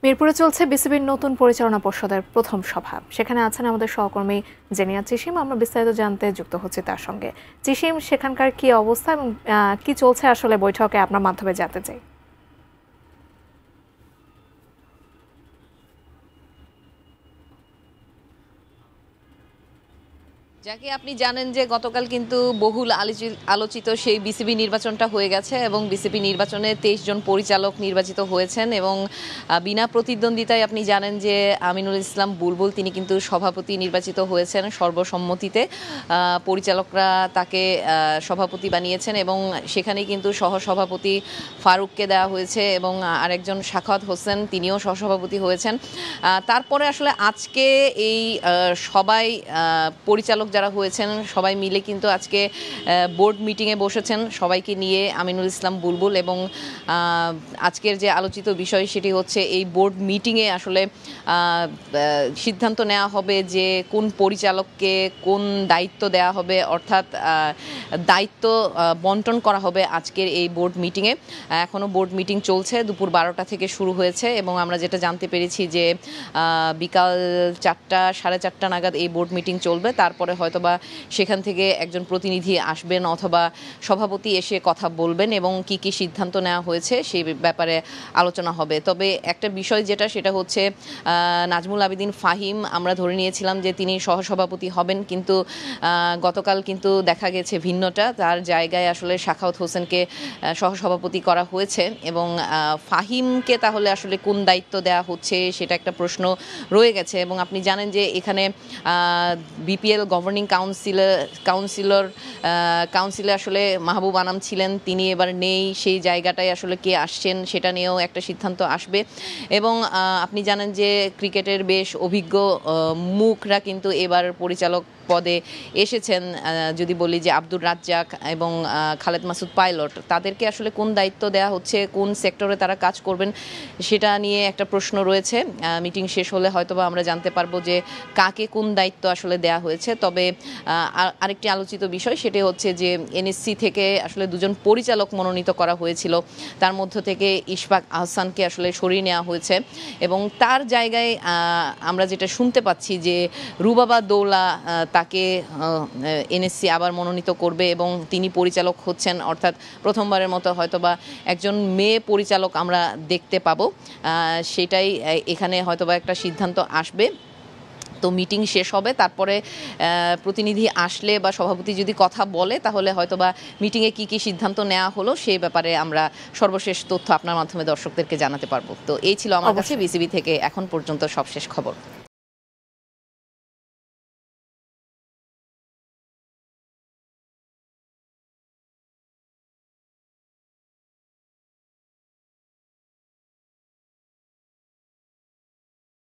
মিরপুরে চলছে বিসিবির নতুন পরিচালনা পর্ষদের প্রথম সভা। সেখানে আছেন আমাদের সহকর্মী জেনিয়া চিশিম। আমরা বিস্তারিত জানতে যুক্ত হচ্ছি তার সঙ্গে। চিশিম, সেখানকার কি অবস্থা এবং কি চলছে আসলে বৈঠকে আপনার মাধ্যমে জানতে চাই। যাকে আপনি জানেন যে গতকাল কিন্তু বহুল আলোচিত সেই বিসিবি নির্বাচনটা হয়ে গেছে এবং বিসিবি নির্বাচনে 23 জন পরিচালক নির্বাচিত হয়েছেন এবং বিনা প্রতিদ্বন্দ্বিতায় আপনি জানেন যে আমিনুল ইসলাম বুলবুল তিনি কিন্তু সভাপতি নির্বাচিত হয়েছেন সর্বসম্মতিতে। পরিচালকরা তাকে সভাপতি বানিয়েছেন এবং সেখানেই কিন্তু সহসভাপতি ফারুককে দেওয়া হয়েছে এবং আরেকজন সাখাওয়াত হোসেন তিনিও সহসভাপতি হয়েছেন। তারপরে আসলে আজকে এই সবাই পরিচালক যারা হয়েছেন সবাই মিলে কিন্তু আজকে বোর্ড মিটিংয়ে বসেছেন সবাইকে নিয়ে আমিনুল ইসলাম বুলবুল এবং আজকের যে আলোচিত বিষয় সেটি হচ্ছে এই বোর্ড মিটিংয়ে আসলে সিদ্ধান্ত নেওয়া হবে যে কোন পরিচালককে কোন দায়িত্ব দেওয়া হবে, অর্থাৎ দায়িত্ব বন্টন করা হবে আজকের এই বোর্ড মিটিংয়ে। এখনও বোর্ড মিটিং চলছে, দুপুর 12টা থেকে শুরু হয়েছে এবং আমরা যেটা জানতে পেরেছি যে বিকাল 4টা সাড়ে 4টা নাগাদ এই বোর্ড মিটিং চলবে। তারপরে হয়তোবা সেখান থেকে একজন প্রতিনিধি আসবেন অথবা সভাপতি এসে কথা বলবেন এবং কি কি সিদ্ধান্ত নেওয়া হয়েছে সেই ব্যাপারে আলোচনা হবে। তবে একটা বিষয় সেটা হচ্ছে নাজমুল আবেদিন ফাহিম আমরা ধরে নিয়েছিলাম যে তিনি সহসভাপতি হবেন, কিন্তু গতকাল কিন্তু দেখা গেছে ভিন্নটা। তার জায়গায় আসলে সাখাওয়াত হোসেনকে সহসভাপতি করা হয়েছে এবং ফাহিমকে তাহলে আসলে কোন দায়িত্ব দেওয়া হচ্ছে সেটা একটা প্রশ্ন রয়ে গেছে। এবং আপনি জানেন যে এখানে বিপিএল গভর্নিং কাউন্সিলে আসলে মাহবুব আনাম ছিলেন, তিনি এবার নেই। সেই জায়গাটায় আসলে কে আসছেন সেটা নিয়েও একটা সিদ্ধান্ত আসবে। এবং আপনি জানেন যে ক্রিকেটের বেশ অভিজ্ঞ মুখরা কিন্তু এবার পরিচালক পদে এসেছেন। যদি বলি যে আব্দুর রাজ্জাক এবং খালেদ মাসুদ পাইলট, তাদেরকে আসলে কোন দায়িত্ব দেওয়া হচ্ছে, কোন সেক্টরে তারা কাজ করবেন সেটা নিয়ে একটা প্রশ্ন রয়েছে। মিটিং শেষ হলে হয়তোবা আমরা জানতে পারবো যে কাকে কোন দায়িত্ব আসলে দেওয়া হয়েছে। তবে আরেকটি আলোচিত বিষয় সেটি হচ্ছে যে এনএসসি থেকে আসলে দুজন পরিচালক মনোনীত করা হয়েছিল, তার মধ্য থেকে ইশফাক আহসানকে আসলে সরিয়ে নেওয়া হয়েছে এবং তার জায়গায় আমরা যেটা শুনতে পাচ্ছি যে রুবাবা দৌলা তাকে এনএসসি আবার মনোনীত করবে এবং তিনি পরিচালক হচ্ছেন, অর্থাৎ প্রথমবারের মতো হয়তোবা একজন মেয়ে পরিচালক আমরা দেখতে পাবো। সেটাই এখানে হয়তোবা একটা সিদ্ধান্ত আসবে। তো মিটিং শেষ হবে, তারপরে প্রতিনিধি আসলে বা সভাপতি যদি কথা বলে তাহলে হয়তোবা মিটিংয়ে কি কি সিদ্ধান্ত নেওয়া হলো সেই ব্যাপারে আমরা সর্বশেষ তথ্য আপনার মাধ্যমে দর্শকদেরকে জানাতে পারবো। তো এই ছিল আমার কাছে বিসিবি থেকে এখন পর্যন্ত সবশেষ খবর।